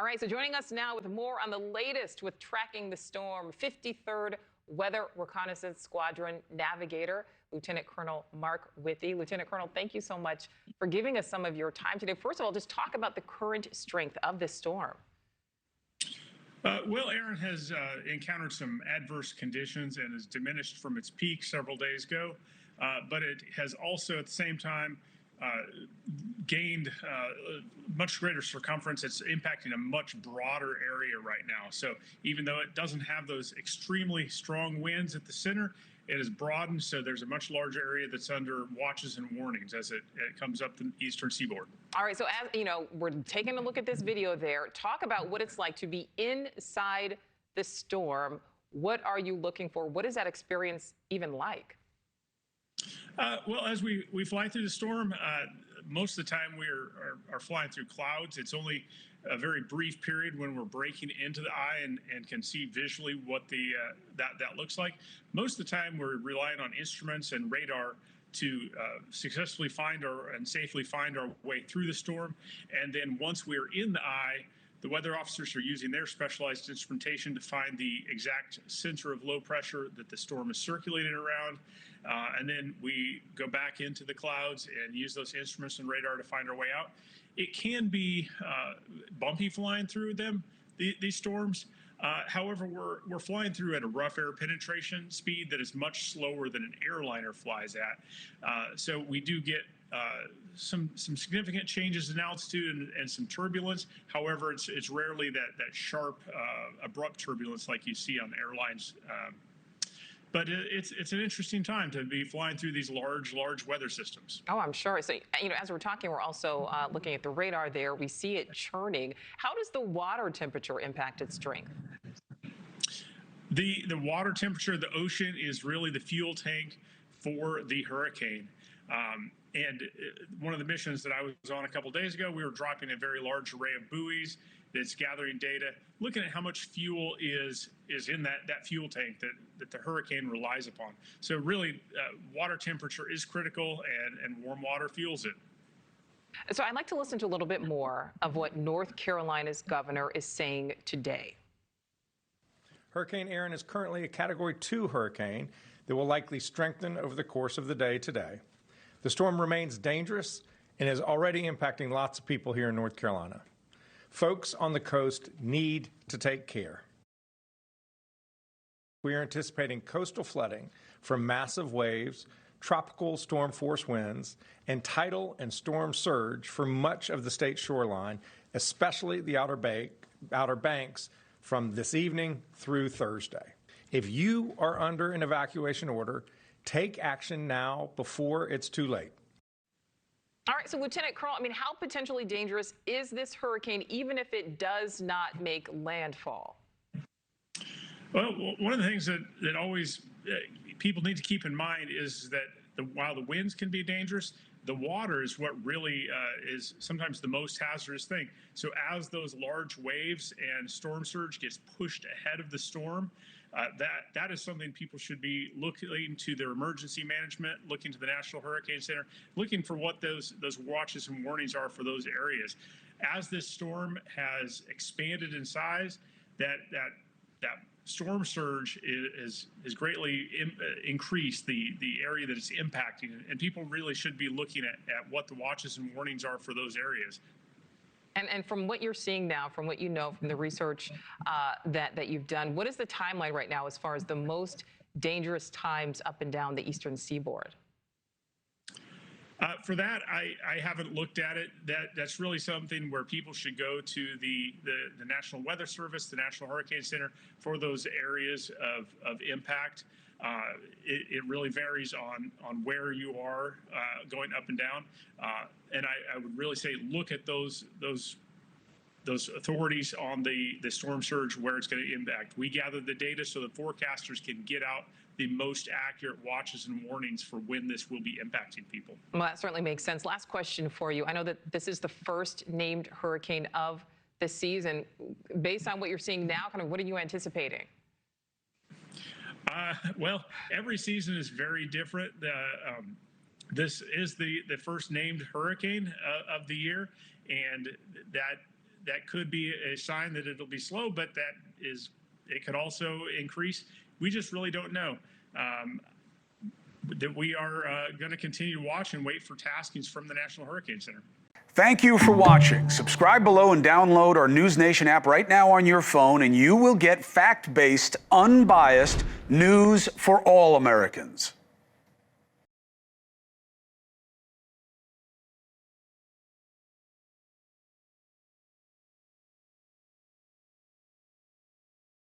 All right, so joining us now with more on the latest with tracking the storm, 53rd Weather Reconnaissance Squadron navigator, Lieutenant Colonel Mark Withee. Lieutenant Colonel, thank you so much for giving us some of your time today. First of all, just talk about the current strength of this storm. Well, Erin has encountered some adverse conditions and has diminished from its peak several days ago, but it has also at the same time gained much greater circumference. It's impacting a much broader area right now. So even though it doesn't have those extremely strong winds at the center, it has broadened, so there's a much larger area that's under watches and warnings as it comes up the eastern seaboard. All right, so as you know, we're taking a look at this video there. Talk about what it's like to be inside the storm. What are you looking for? What is that experience even like? Well, as we fly through the storm, most of the time we are flying through clouds. It's only a very brief period when we're breaking into the eye and can see visually what that looks like. Most of the time we're relying on instruments and radar to successfully find and safely find our way through the storm. And then once we're in the eye, the weather officers are using their specialized instrumentation to find the exact center of low pressure that the storm is circulating around. And then we go back into the clouds and use those instruments and radar to find our way out. It can be bumpy flying through them, these storms. However, we're flying through at a rough air penetration speed that is much slower than an airliner flies at. So we do get some significant changes in altitude and some turbulence. However, it's rarely that sharp, abrupt turbulence like you see on airlines. But it's an interesting time to be flying through these large weather systems. Oh, I'm sure. So, as we're talking, we're also looking at the radar there. We see it churning. How does the water temperature impact its strength? The water temperature of the ocean is really the fuel tank for the hurricane. And one of the missions that I was on a couple of days ago, we were dropping a very large array of buoys that's gathering data, looking at how much fuel is in that fuel tank that the hurricane relies upon. So really, water temperature is critical, and warm water fuels it. So I'd like to listen to a little bit more of what North Carolina's governor is saying today. Hurricane Erin is currently a Category 2 hurricane that will likely strengthen over the course of the day today. The storm remains dangerous and is already impacting lots of people here in North Carolina. Folks on the coast need to take care. We are anticipating coastal flooding from massive waves, tropical storm force winds, and tidal and storm surge for much of the state shoreline, especially the Outer Banks from this evening through Thursday. If you are under an evacuation order, take action now before it's too late. All right, so Lieutenant Colonel, how potentially dangerous is this hurricane, even if it does not make landfall? Well, one of the things that always people need to keep in mind is that while the winds can be dangerous, the water is what really is sometimes the most hazardous thing. So as those large waves and storm surge gets pushed ahead of the storm, that is something people should be looking to their emergency management, looking to the National Hurricane Center, looking for what those watches and warnings are for those areas. As this storm has expanded in size, that storm surge is greatly increased the area that it's impacting, and people really should be looking at what the watches and warnings are for those areas. And from what you're seeing now, from what you know from the research that you've done, what is the timeline right now as far as the most dangerous times up and down the eastern seaboard? For that, I haven't looked at it. That's really something where people should go to the National Weather Service, the National Hurricane Center, for those areas of impact. It really varies on where you are going up and down. And I would really say look at those authorities on the storm surge where it's going to impact. We gather the data so the forecasters can get out the most accurate watches and warnings for when this will be impacting people. Well, that certainly makes sense. Last question for you. I know that this is the first named hurricane of the season. Based on what you're seeing now, what are you anticipating? Well, every season is very different. This is the first named hurricane of the year, and that could be a sign that it'll be slow, but it could also increase. We just really don't know. That we are going to continue to watch and wait for taskings from the National Hurricane Center. Thank you for watching. Subscribe below and download our NewsNation app right now on your phone, and you will get fact-based, unbiased news for all Americans.